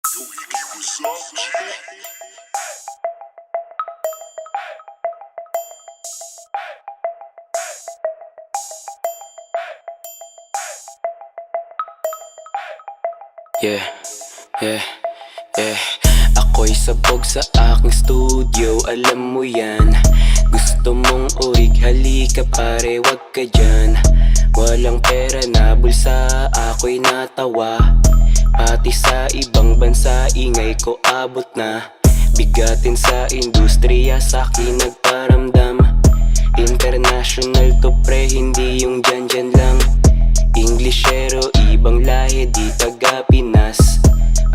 Yo, Iggy, what's up, G? Yeah, yeah, yeah. Ako'y sabog sa aking studio, alam mo yan. Gusto mong urig, halika pare, wag ka dyan. Walang pera na bulsa, ako'y natawa. Pati sa ibang bansa, ingay ko abot na. Bigatin sa industriya, sa'kin nagparamdam. International to pre, hindi yung dyan lang. Englishero, ibang lahi, di taga Pinas.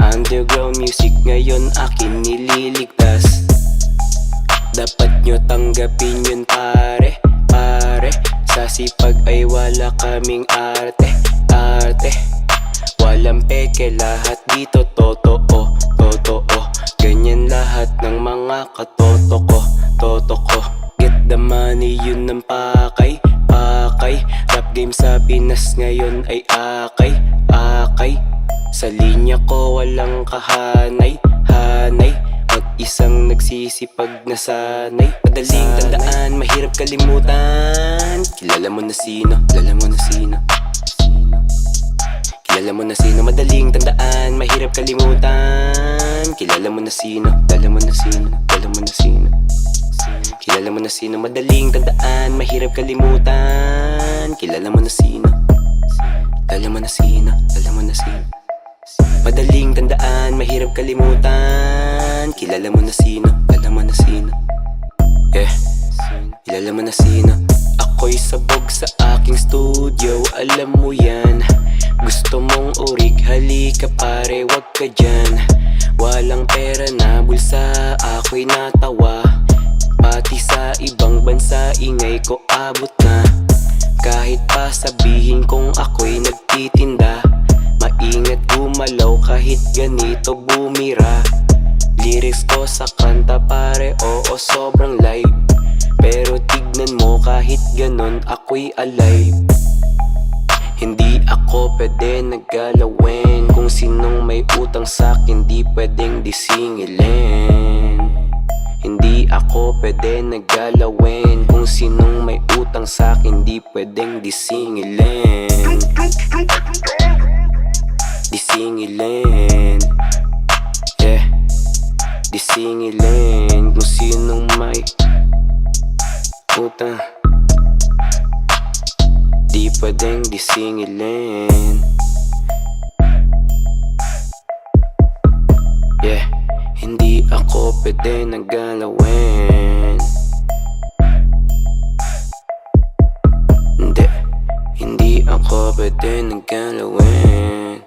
Underground music ngayon akin nililigtas. Dapat nyo tanggapin yun pare, pare. Sa sipag ay wala kaming arte, arte. Walang peke, lahat dito totoo, totoo. Ganyan lahat ng mga katotoko, totoko. Get the money, yun ang pakay, pakay. Rap game sa Pinas ngayon ay akay, akay. Sa linya ko walang kahanay, hanay. Mag-isang nagsisipag na sanay. Madaling tandaan, mahirap kalimutan. Kilala mo na sino, kilala mo na sino. Kilala mo na sino, madaling tandaan, mahirap kalimutan. Kilala mo na sino, kilala mo na sino, kilala mo na sino. Kilala mo na sino, madaling tandaan, mahirap kalimutan. Kilala mo na sino, kilala mo na sino, kilala mo na sino. Madaling tandaan, mahirap kalimutan. Kilala mo na sino, kilala mo na sino. Yeah, kilala mo na sino. Ako'y sabog sa aking studio, alam mo yan. Gusto mong urig, halika pare, wag ka dyan. Walang pera na bulsa, ako'y natawa. Pati sa ibang bansa, ingay ko abot na. Kahit pa sabihin kong ako'y nagtitinda, maingat gumalaw kahit ganito bumira. Lyrics ko sa kanta pare, oo sobrang live. Pero tignan mo kahit ganon ako'y alive. Hindi ako pwede naggalawin. Kung sinong may utang sa'kin di pwedeng disingilin. Hindi ako pwede naggalawin. Kung sinong may utang sa'kin di pwedeng disingilin. Disingilin, yeah. Disingilin. Kung sinong may utang di pwedeng disingilin. Yeah, hindi ako pwede naggalawin. Hindi ako pwede naggalawin.